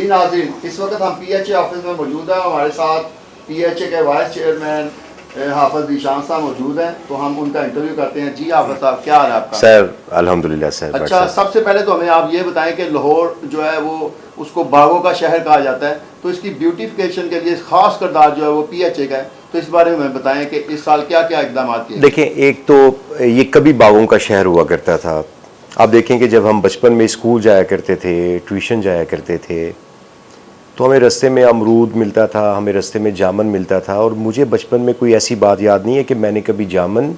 ناظرین، اس وقت ہم پی ایچ اے آفس میں موجود ہیں. ہمارے ساتھ پی ایچ اے کے وائس چیئرمین حافظ ذیشان صاحب موجود ہیں, تو ہم ان کا انٹرویو کرتے ہیں. جی حافظ صاحب, کیا حال ہے آپ کا؟ سر الحمدللہ سر. اچھا, سب سے پہلے تو ہمیں آپ یہ بتائیں کہ لاہور جو ہے وہ اس کو باغوں کا شہر کہا جاتا ہے, تو اس کی بیوٹیفیکیشن کے لیے خاص کردار جو ہے وہ پی ایچ اے کا ہے, تو اس بارے میں ہمیں بتائیں کہ اس سال کیا کیا اقدامات کیے. دیکھیں, ایک تو یہ کبھی باغوں کا شہر ہوا کرتا تھا. آپ دیکھیں کہ جب ہم بچپن میں اسکول جایا کرتے تھے, ٹیوشن جایا کرتے تھے, تو ہمیں رستے میں امرود ملتا تھا, ہمیں رستے میں جامن ملتا تھا. اور مجھے بچپن میں کوئی ایسی بات یاد نہیں ہے کہ میں نے کبھی جامن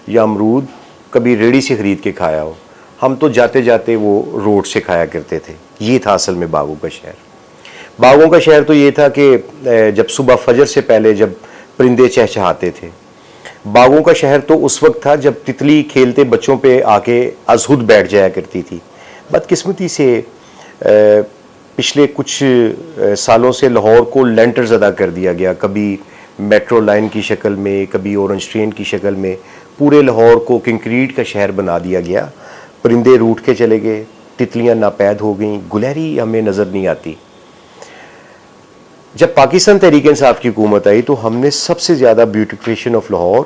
یا امرود کبھی ریڑھی سے خرید کے کھایا ہو. ہم تو جاتے جاتے وہ روڈ سے کھایا کرتے تھے. یہ تھا اصل میں باغوں کا شہر. باغوں کا شہر تو یہ تھا کہ جب صبح فجر سے پہلے جب پرندے چہچہاتے تھے. باغوں کا شہر تو اس وقت تھا جب تتلی کھیلتے بچوں پہ آ کے ازہد بیٹھ جایا کرتی تھی. بدقسمتی سے پچھلے کچھ سالوں سے لاہور کو لینٹرز ادا کر دیا گیا, کبھی میٹرو لائن کی شکل میں, کبھی اورنج ٹرین کی شکل میں. پورے لاہور کو کنکریٹ کا شہر بنا دیا گیا. پرندے روٹھ کے چلے گئے, تتلیاں ناپید ہو گئیں, گلہری ہمیں نظر نہیں آتی. جب پاکستان تحریک انصاف کی حکومت آئی تو ہم نے سب سے زیادہ بیوٹیفیکیشن آف لاہور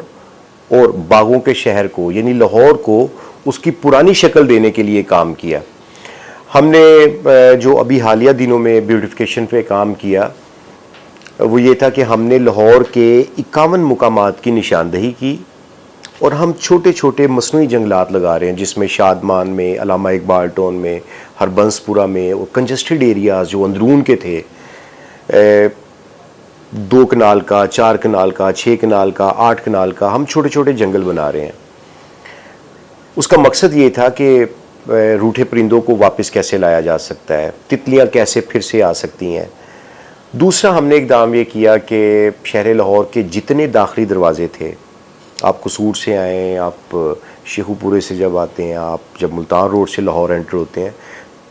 اور باغوں کے شہر کو, یعنی لاہور کو اس کی پرانی شکل دینے کے لیے کام کیا. ہم نے جو ابھی حالیہ دنوں میں بیوٹیفیکیشن پہ کام کیا وہ یہ تھا کہ ہم نے لاہور کے 51 مقامات کی نشاندہی کی, اور ہم چھوٹے چھوٹے مصنوعی جنگلات لگا رہے ہیں, جس میں شادمان میں, علامہ اقبال ٹون میں, ہربنس پورہ میں, اور کنجسٹڈ ایریاز جو اندرون کے تھے, 2 کنال کا, 4 کنال کا, 6 کنال کا, 8 کنال کا, ہم چھوٹے چھوٹے جنگل بنا رہے ہیں. اس کا مقصد یہ تھا کہ روٹھے پرندوں کو واپس کیسے لایا جا سکتا ہے, تتلیاں کیسے پھر سے آ سکتی ہیں. دوسرا ہم نے اقدام یہ کیا کہ شہر لاہور کے جتنے داخلی دروازے تھے, آپ قصور سے آئیں, آپ شیخو پورے سے جب آتے ہیں, آپ جب ملتان روڈ سے لاہور انٹر ہوتے ہیں,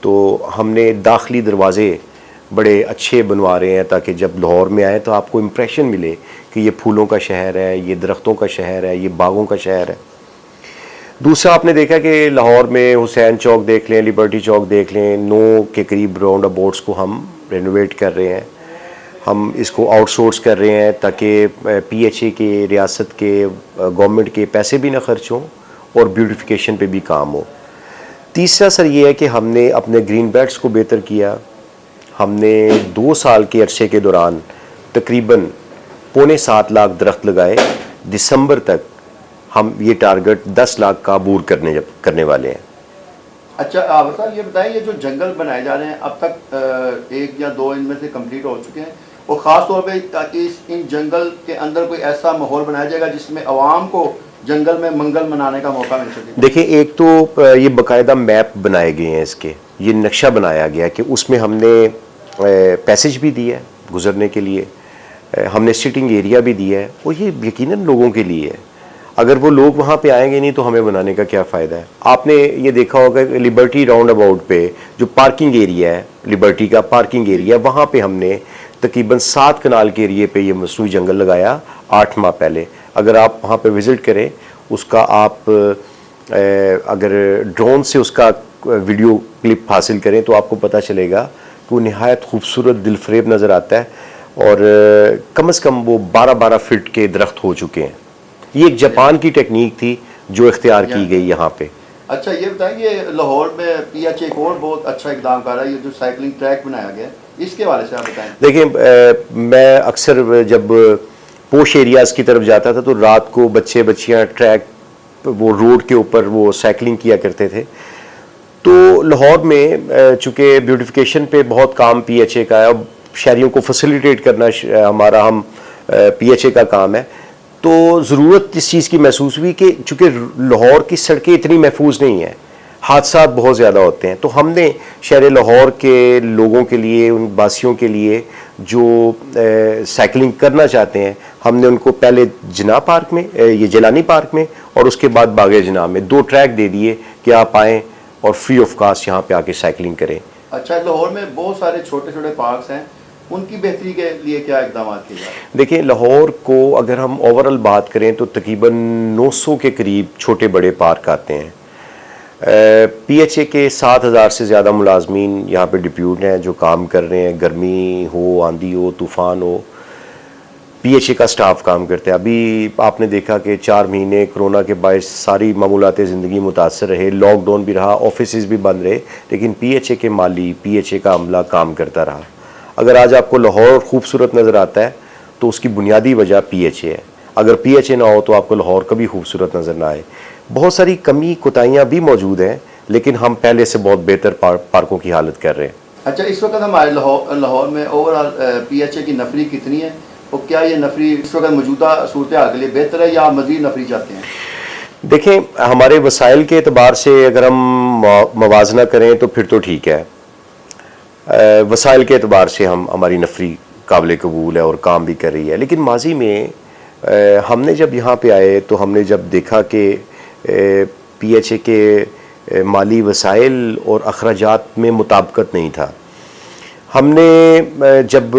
تو ہم نے داخلی دروازے بڑے اچھے بنوا رہے ہیں تاکہ جب لاہور میں آئیں تو آپ کو امپریشن ملے کہ یہ پھولوں کا شہر ہے, یہ درختوں کا شہر ہے, یہ باغوں کا شہر ہے. دوسرا آپ نے دیکھا کہ لاہور میں حسین چوک دیکھ لیں, لبرٹی چوک دیکھ لیں, 9 کے قریب راؤنڈ اباؤٹس کو ہم رینوویٹ کر رہے ہیں. ہم اس کو آؤٹ سورس کر رہے ہیں تاکہ پی ایچ اے کے, ریاست کے, گورنمنٹ کے پیسے بھی نہ خرچ ہوں اور بیوٹیفیکیشن پہ بھی کام ہو. تیسرا سر یہ ہے کہ ہم نے اپنے گرین بیلٹس کو بہتر کیا. ہم نے 2 سال کے عرصے کے دوران تقریباً 7.25 لاکھ درخت لگائے. دسمبر تک ہم یہ ٹارگٹ 10 لاکھ کا عبور کرنے والے ہیں. اچھا آپ صاحب یہ بتائیں, یہ جو جنگل بنائے جا رہے ہیں اب تک 1 یا 2 ان میں سے کمپلیٹ ہو چکے ہیں, اور خاص طور پہ تاکہ ان جنگل کے اندر کوئی ایسا ماحول بنایا جائے گا جس میں عوام کو جنگل میں منگل منانے کا موقع مل سکے. دیکھیں, ایک تو یہ باقاعدہ میپ بنائے گئے ہیں, اس کے یہ نقشہ بنایا گیا کہ اس میں ہم نے پیسج بھی دیا ہے گزرنے کے لیے, ہم نے سٹنگ ایریا بھی دیا ہے, اور یہ یقیناً لوگوں کے لیے ہے. اگر وہ لوگ وہاں پہ آئیں گے نہیں تو ہمیں بنانے کا کیا فائدہ ہے. آپ نے یہ دیکھا ہوگا کہ لبرٹی راؤنڈ اباؤٹ پہ جو پارکنگ ایریا ہے, لبرٹی کا پارکنگ ایریا, وہاں پہ ہم نے تقریباً 7 کنال کے ایریے پہ یہ مصنوعی جنگل لگایا 8 ماہ پہلے. اگر آپ وہاں پہ وزٹ کریں, اس کا آپ اگر ڈرون سے اس کا ویڈیو کلپ حاصل کریں تو آپ کو پتہ چلے گا کہ وہ نہایت خوبصورت, دل فریب نظر آتا ہے, اور کم از کم وہ 12 فٹ کے درخت ہو چکے ہیں. یہ ایک جاپان کی ٹیکنیک تھی جو اختیار کی گئی یہاں پہ. اچھا یہ بتائیں, یہ لاہور میں پی ایچ اے ایک اور بہت اچھا اقدام کر رہا ہے, یہ جو سائیکلنگ ٹریک بنایا گیا ہے, اس کے حوالے سے آپ بتائیں. دیکھیں, میں اکثر جب پوش ایریاز کی طرف جاتا تھا تو رات کو بچے بچیاں ٹریک وہ روڈ کے اوپر وہ سائیکلنگ کیا کرتے تھے. تو لاہور میں چونکہ بیوٹیفیکیشن پہ بہت کام پی ایچ اے کا ہے, شہریوں کو فیسیلیٹیٹ کرنا ہمارا پی ایچ اے کا کام ہے, تو ضرورت اس چیز کی محسوس ہوئی کہ چونکہ لاہور کی سڑکیں اتنی محفوظ نہیں ہیں, حادثات بہت زیادہ ہوتے ہیں, تو ہم نے شہر لاہور کے لوگوں کے لیے, ان باسیوں کے لیے جو سائیکلنگ کرنا چاہتے ہیں, ہم نے ان کو پہلے جناح پارک میں, یہ جیلانی پارک میں, اور اس کے بعد باغ جناح میں 2 ٹریک دے دیے کہ آپ آئیں اور فری آف کاسٹ یہاں پہ آ کے سائیکلنگ کریں. اچھا, لاہور میں بہت سارے چھوٹے چھوٹے پارکس ہیں, ان کی بہتری کے لیے کیا اقدامات کیے جا رہے ہیں؟ دیکھیں, لاہور کو اگر ہم اوورال بات کریں تو تقریباً 900 کے قریب چھوٹے بڑے پارک آتے ہیں. پی ایچ اے کے 7,000 سے زیادہ ملازمین یہاں پہ ڈپیوٹ ہیں جو کام کر رہے ہیں، گرمی ہو، آندھی ہو، طوفان ہو، پی ایچ اے کا سٹاف کام کرتا ہے. ابھی آپ نے دیکھا کہ 4 مہینے کرونا کے باعث ساری معمولات زندگی متاثر رہے، لاک ڈاؤن بھی رہا، آفیسز بھی بند رہے، لیکن پی ایچ اے کے مالی، پی ایچ اے کا عملہ کام کرتا رہا. اگر آج آپ کو لاہور خوبصورت نظر آتا ہے تو اس کی بنیادی وجہ پی ایچ اے ہے. اگر پی ایچ اے نہ ہو تو آپ کو لاہور کبھی خوبصورت نظر نہ آئے. بہت ساری کمی کوتاہیاں بھی موجود ہیں، لیکن ہم پہلے سے بہت بہتر پارکوں کی حالت کر رہے ہیں. اچھا، اس وقت ہمارے لاہور میں over all P H A کی نفری کتنی ہے، اور کیا یہ نفری اس وقت موجودہ صورتحال کے لیے بہتر ہے یا مزید نفری چاہتے ہیں؟ دیکھیں، ہمارے وسائل کے اعتبار سے اگر ہم موازنہ کریں تو پھر تو ٹھیک ہے. وسائل کے اعتبار سے ہماری نفری قابل قبول ہے اور کام بھی کر رہی ہے. لیکن ماضی میں ہم نے جب یہاں پہ آئے تو ہم نے جب دیکھا کہ پی ایچ اے کے مالی وسائل اور اخراجات میں مطابقت نہیں تھا. ہم نے جب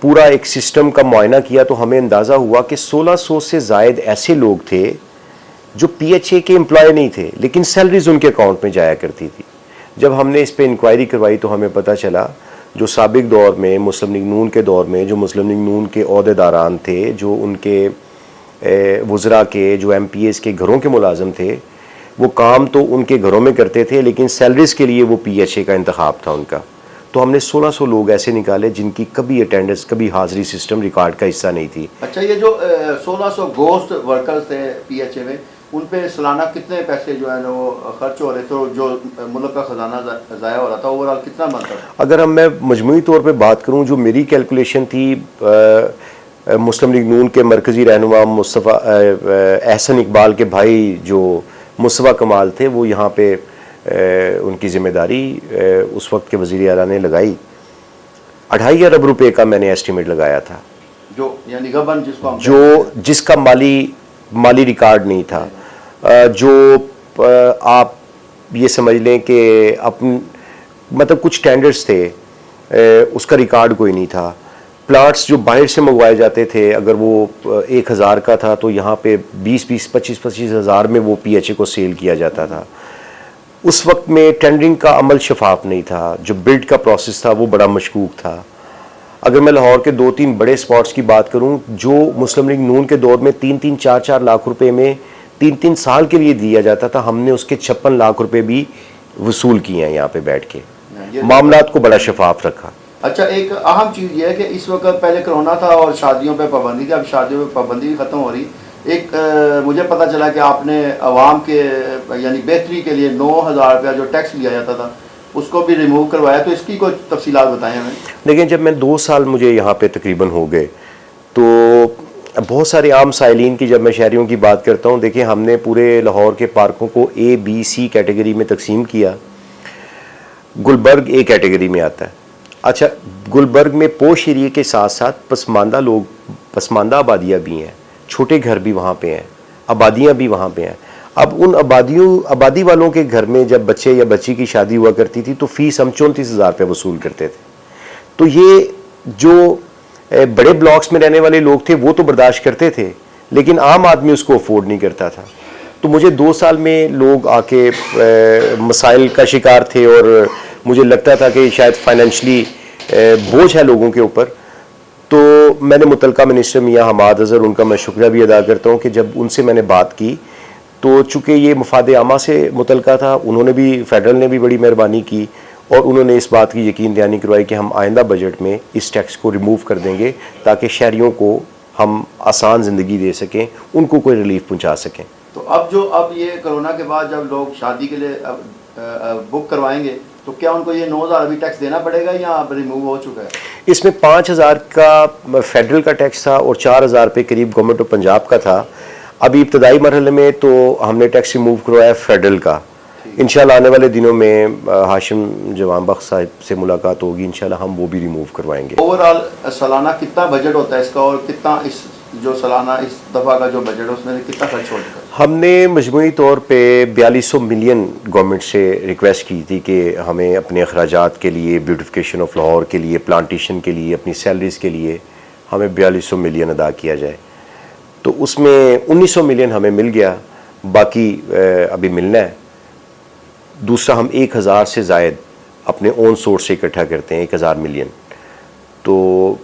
پورا ایک سسٹم کا معائنہ کیا تو ہمیں اندازہ ہوا کہ 1600 سے زائد ایسے لوگ تھے جو پی ایچ اے کے امپلائی نہیں تھے، لیکن سیلریز ان کے اکاؤنٹ میں جایا کرتی تھی. جب ہم نے اس پہ انکوائری کروائی تو ہمیں پتہ چلا جو سابق دور میں مسلم لیگ نون کے دور میں جو مسلم لیگ نون کے عہدیداران تھے، جو ان کے وزراء کے، جو ایم پی ایز کے گھروں کے ملازم تھے، وہ کام تو ان کے گھروں میں کرتے تھے لیکن سیلریز کے لیے وہ پی ایچ اے کا انتخاب تھا ان کا. تو ہم نے 1600 لوگ ایسے نکالے جن کی کبھی اٹینڈنس، کبھی حاضری سسٹم ریکارڈ کا حصہ نہیں تھی. اچھا، یہ جو 1600 گوسٹ ورکرز تھے پی ایچ اے میں، ان پہ سالانہ کتنے پیسے جو ہیں وہ خرچ ہو رہے تھے، جو ملک کا خزانہ ضائع ہو رہا تھا، اوور آل کتنا بنتا تھا؟ اگر میں مجموعی طور پہ بات کروں، جو میری کیلکولیشن تھی، مسلم لیگ نون کے مرکزی رہنما مصطفیٰ احسن اقبال کے بھائی جو مصطفیٰ کمال تھے، وہ یہاں پہ ان کی ذمہ داری اس وقت کے وزیر اعلیٰ نے لگائی. 2.5 ارب روپے کا میں نے ایسٹیمیٹ لگایا تھا، جو یعنی گبن جس کا مالی ریکارڈ نہیں تھا. جو آپ یہ سمجھ لیں کہ مطلب کچھ ٹینڈرز تھے، اس کا ریکارڈ کوئی نہیں تھا. پلاٹس جو باہر سے منگوائے جاتے تھے، اگر وہ 1,000 کا تھا تو یہاں پہ 25 ہزار میں وہ پی ایچ اے کو سیل کیا جاتا تھا. اس وقت میں ٹینڈرنگ کا عمل شفاف نہیں تھا، جو بلڈ کا پروسیس تھا وہ بڑا مشکوک تھا. اگر میں لاہور کے 2-3 بڑے سپاٹس کی بات کروں، جو مسلم لیگ نون کے دور میں 3-3 4-4 لاکھ روپے میں 3-3 سال کے لیے دیا جاتا تھا، ہم نے اس کے 56 لاکھ روپے بھی وصول کیے ہیں یہاں پہ بیٹھ کے. معاملات کو بڑا شفاف رکھا. اچھا، ایک اہم چیز یہ ہے کہ اس وقت پہلے کرونا تھا اور شادیوں پہ پابندی تھی، اب شادیوں پہ پابندی بھی ختم ہو رہی. ایک مجھے پتہ چلا کہ آپ نے عوام کے یعنی بہتری کے لیے 9,000 روپیہ جو ٹیکس لیا جاتا تھا اس کو بھی ریموو کروایا، تو اس کی کوئی تفصیلات بتائیں ہمیں. لیکن جب میں 2 سال مجھے یہاں پہ تقریباً ہو گئے تو بہت سارے عام سائلین کی، جب میں شہریوں کی بات کرتا ہوں، دیکھیں ہم نے پورے لاہور کے پارکوں کو A B C کیٹیگری میں تقسیم کیا. گلبرگ A کیٹیگری میں آتا ہے. اچھا، گلبرگ میں پوش ایریے کے ساتھ ساتھ پسماندہ آبادیاں بھی ہیں، چھوٹے گھر بھی وہاں پہ ہیں، آبادیاں بھی وہاں پہ ہیں. اب ان آبادی والوں کے گھر میں جب بچے یا بچی کی شادی ہوا کرتی تھی تو فیس ہم 34,000 روپے وصول کرتے تھے. تو یہ جو بڑے بلاکس میں رہنے والے لوگ تھے وہ تو برداشت کرتے تھے، لیکن عام آدمی اس کو افورڈ نہیں کرتا تھا. تو مجھے 2 سال میں لوگ آ کے مسائل کا شکار تھے اور مجھے لگتا تھا کہ شاید فائنینشلی بوجھ ہے لوگوں کے اوپر. تو میں نے متعلقہ منسٹر میاں حماد اظہر، ان کا میں شکریہ بھی ادا کرتا ہوں کہ جب ان سے میں نے بات کی تو چونکہ یہ مفاد عامہ سے متعلقہ تھا، انہوں نے بھی، فیڈرل نے بھی بڑی مہربانی کی اور انہوں نے اس بات کی یقین دہانی کروائی کہ ہم آئندہ بجٹ میں اس ٹیکس کو ریموو کر دیں گے تاکہ شہریوں کو ہم آسان زندگی دے سکیں، ان کو کوئی ریلیف پہنچا سکیں. تو اب یہ کرونا کے بعد جب لوگ شادی کے لیے بک کروائیں گے تو کیا ان کو یہ 9,000 ابھی ٹیکس دینا پڑے گا یا اب ریموو ہو چکا ہے؟ اس میں 5,000 کا فیڈرل کا ٹیکس تھا اور 4,000 روپے قریب گورنمنٹ آف پنجاب کا تھا. ابھی ابتدائی مرحلے میں تو ہم نے ٹیکس ریموو کروایا فیڈرل کا. انشاءاللہ آنے والے دنوں میں ہاشم جوان بخش صاحب سے ملاقات ہوگی، انشاءاللہ ہم وہ بھی ریموو کروائیں گے. اوور آل سالانہ کتنا بجٹ ہوتا ہے اس کا، اور کتنا اس جو سالانہ اس دفعہ کا جو بجٹ ہے اس میں کتنا خرچ ہو چکا ہے؟ ہم نے مجموعی طور پہ 4200 ملین گورنمنٹ سے ریکویسٹ کی تھی کہ ہمیں اپنے اخراجات کے لیے، بیوٹیفیکیشن آف لاہور کے لیے، پلانٹیشن کے لیے، اپنی سیلریز کے لیے ہمیں 4200 ملین ادا کیا جائے. تو اس میں 1900 ملین ہمیں مل گیا، باقی ابھی ملنا ہے. دوسرا ہم 1000 سے زائد اپنے اون سورس سے اکٹھا کرتے ہیں، 1000 ملین. تو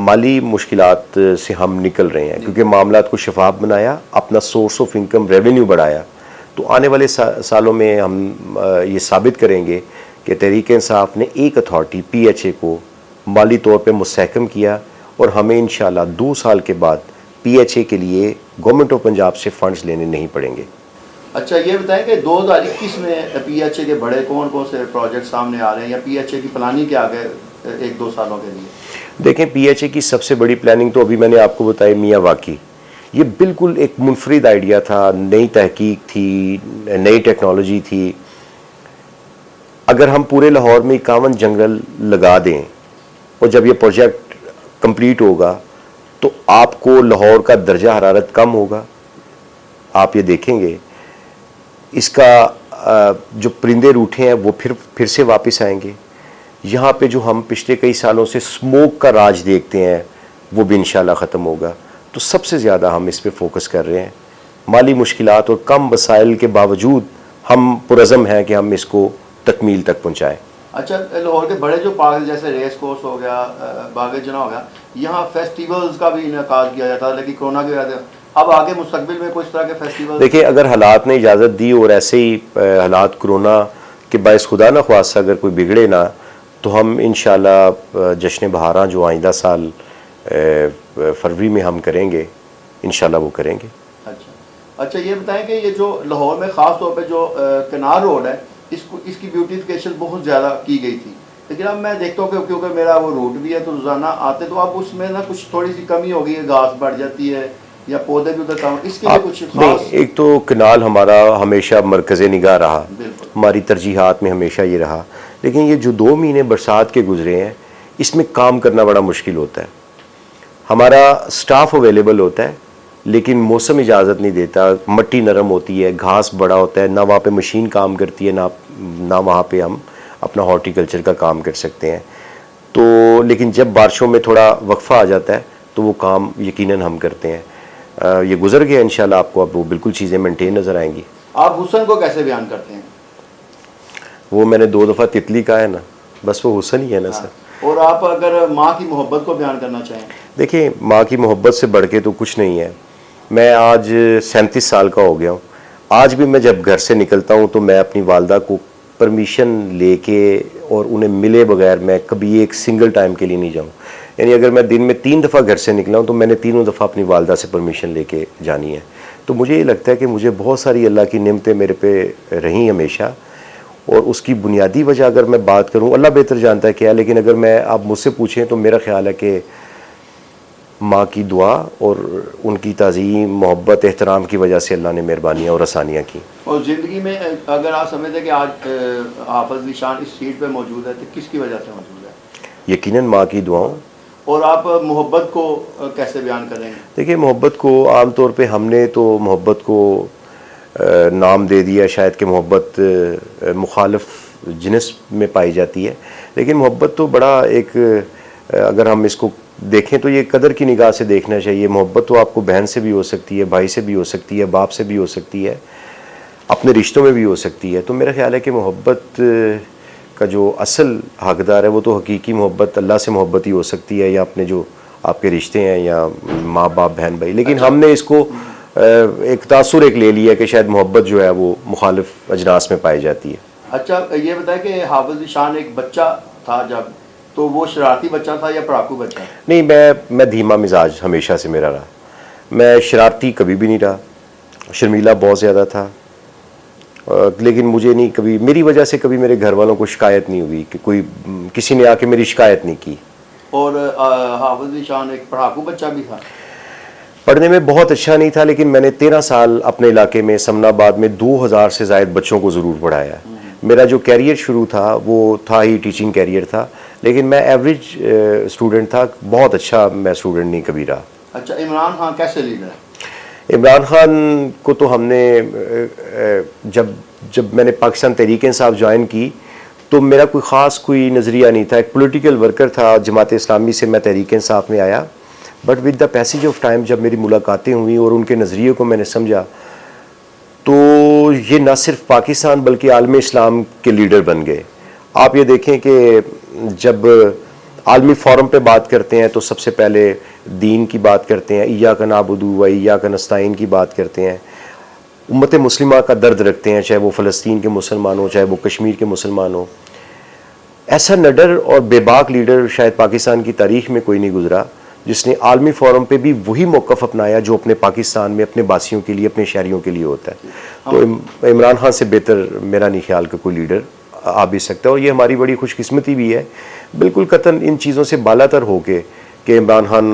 مالی مشکلات سے ہم نکل رہے ہیں کیونکہ معاملات کو شفاف بنایا، اپنا سورس آف انکم ریونیو بڑھایا. تو آنے والے سالوں میں ہم یہ ثابت کریں گے کہ تحریک انصاف نے ایک اتھارٹی پی ایچ اے کو مالی طور پہ مستحکم کیا، اور ہمیں انشاءاللہ 2 سال کے بعد پی ایچ اے کے لیے گورنمنٹ آف پنجاب سے فنڈز لینے نہیں پڑیں گے. اچھا یہ بتائیں کہ 2021 میں پی ایچ اے کے بڑے کون کون سے پروجیکٹ سامنے آ رہے ہیں، یا پی ایچ اے کی پلاننگ کیا آگے 1-2 سالوں کے لیے؟ دیکھیں پی ایچ اے کی سب سے بڑی پلاننگ تو ابھی میں نے آپ کو بتائی میاں واقعی. یہ بالکل ایک منفرد آئیڈیا تھا، نئی تحقیق تھی، نئی ٹیکنالوجی تھی. اگر ہم پورے لاہور میں 51 جنگل لگا دیں اور جب یہ پروجیکٹ کمپلیٹ ہوگا تو آپ کو لاہور کا درجہ حرارت کم ہوگا. آپ یہ دیکھیں گے اس کا جو پرندے روٹھے ہیں وہ پھر سے واپس آئیں گے. یہاں پہ جو ہم پچھلے کئی سالوں سے اسموک کا راج دیکھتے ہیں وہ بھی انشاءاللہ ختم ہوگا. تو سب سے زیادہ ہم اس پہ فوکس کر رہے ہیں. مالی مشکلات اور کم وسائل کے باوجود ہم پرعزم ہیں کہ ہم اس کو تکمیل تک پہنچائیں. اچھا لاہور کے بڑے جو پارک جیسے ریس کورس ہو گیا، باغ جناح ہو گیا، یہاں فیسٹیولز کا بھی انعقاد کیا جاتا ہے، لیکن کورونا کی وجہ سے اب آگے مستقبل میں کچھ طرح کے فیسٹیول؟ دیکھیں اگر حالات نے اجازت دی اور ایسے ہی حالات کورونا کے باعث خدا نہ خواستہ اگر کوئی بگڑے نہ، تو ہم انشاءاللہ جشن بہاراں جو آئندہ سال فروری میں ہم کریں گے انشاءاللہ وہ کریں گے. اچھا یہ بتائیں کہ یہ جو لاہور میں خاص طور پہ جو کنار روڈ ہے اس کی بیوٹیفیکیشن بہت زیادہ کی گئی تھی، لیکن اب میں دیکھتا ہوں کہ کیونکہ میرا وہ روٹ بھی ہے تو روزانہ آتے تو اب اس میں نا کچھ تھوڑی سی کمی ہو گئی ہے، گھاس بڑھ جاتی ہے یا پودے بھی ادھر کم. اس کے لیے کچھ خاص؟ ایک تو کنال ہمارا ہمیشہ مرکز نگاہ رہا، ہماری ترجیحات میں ہمیشہ یہ رہا، لیکن یہ جو 2 مہینے برسات کے گزرے ہیں اس میں کام کرنا بڑا مشکل ہوتا ہے. ہمارا سٹاف اویلیبل ہوتا ہے لیکن موسم اجازت نہیں دیتا، مٹی نرم ہوتی ہے، گھاس بڑا ہوتا ہے، نہ وہاں پہ مشین کام کرتی ہے، نہ وہاں پہ ہم اپنا ہارٹی کلچر کا کام کر سکتے ہیں. تو لیکن جب بارشوں میں تھوڑا وقفہ آ جاتا ہے تو وہ کام یقیناً ہم کرتے ہیں. یہ گزر گیا انشاءاللہ آپ کو اب وہ بالکل چیزیں مینٹین نظر آئیں گی. آپ حسن کو کیسے بیان کرتے ہیں؟ وہ میں نے 2 دفعہ تتلی کہا ہے نا، بس وہ حسن ہی ہے نا سر. اور آپ اگر ماں کی محبت کو بیان کرنا چاہیں؟ دیکھیں ماں کی محبت سے بڑھ کے تو کچھ نہیں ہے. میں آج 37 سال کا ہو گیا ہوں. آج بھی میں جب گھر سے نکلتا ہوں تو میں اپنی والدہ کو پرمیشن لے کے اور انہیں ملے بغیر میں کبھی ایک سنگل ٹائم کے لیے نہیں جاؤں. یعنی اگر میں دن میں 3 دفعہ گھر سے نکلا ہوں تو میں نے 3 دفعہ اپنی والدہ سے پرمیشن لے کے جانی ہے. تو مجھے یہ لگتا ہے کہ مجھے بہت ساری اللہ کی نعمتیں میرے پہ رہیں ہمیشہ، اور اس کی بنیادی وجہ اگر میں بات کروں اللہ بہتر جانتا ہے کیا، لیکن اگر میں آپ مجھ سے پوچھیں تو میرا خیال ہے کہ ماں کی دعا اور ان کی تعظیم، محبت، احترام کی وجہ سے اللہ نے مہربانیاں اور آسانیاں کی. اور زندگی میں اگر آپ سمجھتے ہیں کہ آج حافظ ذیشان اس سیٹ پہ موجود ہے تو کس کی وجہ سے موجود ہے؟ یقیناً ماں کی دعاؤں. اور آپ محبت کو کیسے بیان کریں گے؟ دیکھیں محبت کو عام طور پہ ہم نے تو محبت کو نام دے دیا شاید کہ محبت مخالف جنس میں پائی جاتی ہے، لیکن محبت تو بڑا ایک اگر ہم اس کو دیکھیں تو یہ قدر کی نگاہ سے دیکھنا چاہیے. محبت تو آپ کو بہن سے بھی ہو سکتی ہے، بھائی سے بھی ہو سکتی ہے، باپ سے بھی ہو سکتی ہے، اپنے رشتوں میں بھی ہو سکتی ہے. تو میرا خیال ہے کہ محبت کا جو اصل حقدار ہے وہ تو حقیقی محبت اللہ سے محبت ہی ہو سکتی ہے، یا اپنے جو آپ کے رشتے ہیں یا ماں باپ بہن بھائی. لیکن ہم نے اس کو ایک تاثر ایک لے لیا کہ شاید محبت جو ہے وہ مخالف اجناس میں پائی جاتی ہے. اچھا یہ بتائیں کہ حافظ ذیشان ایک بچہ تھا جب، تو وہ شرارتی بچہ تھا یا پڑھاکو بچہ؟ نہیں، میں دھیما مزاج ہمیشہ سے میرا رہا. میں شرارتی کبھی بھی نہیں رہا. شرمیلا بہت زیادہ تھا، لیکن مجھے نہیں کبھی میری وجہ سے کبھی میرے گھر والوں کو شکایت نہیں ہوئی کہ کوئی کسی نے آ کے میری شکایت نہیں کی. اور حافظ ذیشان ایک پڑھاکو بچہ بھی تھا؟ پڑھنے میں بہت اچھا نہیں تھا، لیکن میں نے 13 سال اپنے علاقے میں سمنا آباد میں 2000 سے زائد بچوں کو ضرور پڑھایا. میرا جو کیریئر شروع تھا وہ تھا ہی ٹیچنگ کیریئر تھا، لیکن میں ایوریج اسٹوڈنٹ تھا، بہت اچھا میں اسٹوڈنٹ نہیں کبھی رہا. اچھا عمران خان کیسے لیڈر ہے؟ عمران خان کو تو ہم نے جب میں نے پاکستان تحریک انصاف جوائن کی تو میرا کوئی نظریہ نہیں تھا. ایک پولیٹیکل ورکر تھا جماعت اسلامی سے، میں تحریک انصاف میں آیا، but with the passage of time جب میری ملاقاتیں ہوئیں اور ان کے نظریے کو میں نے سمجھا تو یہ نہ صرف پاکستان بلکہ عالم اسلام کے لیڈر بن گئے. آپ یہ دیکھیں کہ جب عالمی فورم پہ بات کرتے ہیں تو سب سے پہلے دین کی بات کرتے ہیں, ایاک نعبد و ایاک نستعین کی بات کرتے ہیں, امت مسلمہ کا درد رکھتے ہیں, چاہے وہ فلسطین کے مسلمان ہوں, چاہے وہ کشمیر کے مسلمان ہوں. ایسا نڈر اور بے باک لیڈر شاید پاکستان کی تاریخ میں کوئی نہیں گزرا جس نے عالمی فورم پہ بھی وہی موقف اپنایا جو اپنے پاکستان میں اپنے باسیوں کے لیے, اپنے شہریوں کے لیے ہوتا ہے. تو عمران خان سے بہتر میرا نہیں خیال کہ کوئی لیڈر آ بھی سکتا ہے, اور یہ ہماری بڑی خوش قسمتی بھی ہے بالکل قطعاً ان چیزوں سے بالا تر ہو کے کہ عمران خان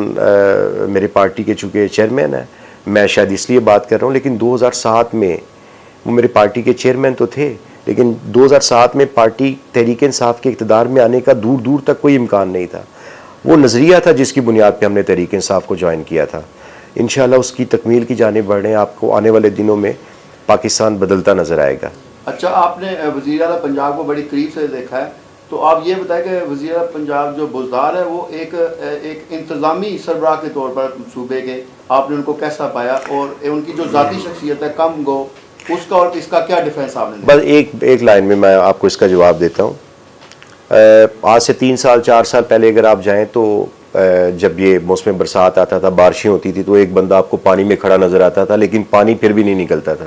میرے پارٹی کے چونکہ چیئرمین ہیں. میں شاید اس لیے بات کر رہا ہوں, لیکن 2007 میں وہ میرے پارٹی کے چیئرمین تو تھے, لیکن 2007 میں پارٹی تحریک انصاف کے اقتدار میں آنے کا دور دور تک کوئی امکان نہیں تھا. وہ نظریہ تھا جس کی بنیاد پہ ہم نے تحریک انصاف کو جوائن کیا تھا. انشاءاللہ اس کی تکمیل کی جانب بڑھ رہے ہیں. آپ کو آنے والے دنوں میں پاکستان بدلتا نظر آئے گا. اچھا, آپ نے وزیر اعلیٰ پنجاب کو بڑی قریب سے دیکھا ہے, تو آپ یہ بتائیں کہ وزیر اعلیٰ پنجاب جو بزدار ہے وہ ایک انتظامی سربراہ کے طور پر صوبے کے, آپ نے ان کو کیسا پایا, اور ان کی جو ذاتی شخصیت ہے کم گو, اس کا اور اس کا کیا ڈیفرنس آپ نے؟ بس ایک لائن میں آپ کو اس کا جواب دیتا ہوں. آج سے 3 سال 4 سال پہلے اگر آپ جائیں تو جب یہ موسم برسات آتا تھا, بارشیں ہوتی تھی, تو ایک بندہ آپ کو پانی میں کھڑا نظر آتا تھا, لیکن پانی پھر بھی نہیں نکلتا تھا.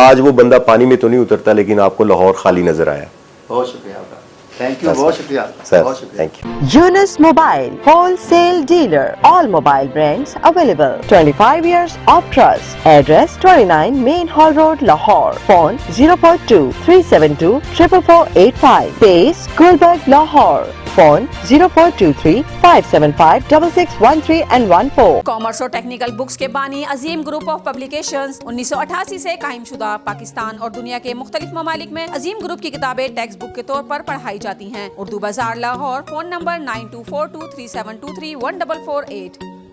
آج وہ بندہ پانی میں تو نہیں اترتا, لیکن آپ کو لاہور خالی نظر آیا. بہت شکریہ آپ کا, تھینک یو, بہت شکریہ, بہت شکریہ. Thank you. Yunus Mobile, wholesale dealer. All mobile brands available. 25 years of trust. Address 29 Main Hall Road, Lahore. Phone 042 372 44485. Base Gulberg, Lahore. Phone 0423 575 6613 and 14. Commerce اور ٹیکنیکل بکس کے بانی عظیم گروپ آف پبلیکیشنز 1988 سے قائم شدہ. پاکستان اور دنیا کے مختلف ممالک میں عظیم گروپ کی کتابیں ٹیکسٹ بک کے طور پر پڑھائی جاتی ہیں. اردو بازار لاہور. Phone number 924237231448.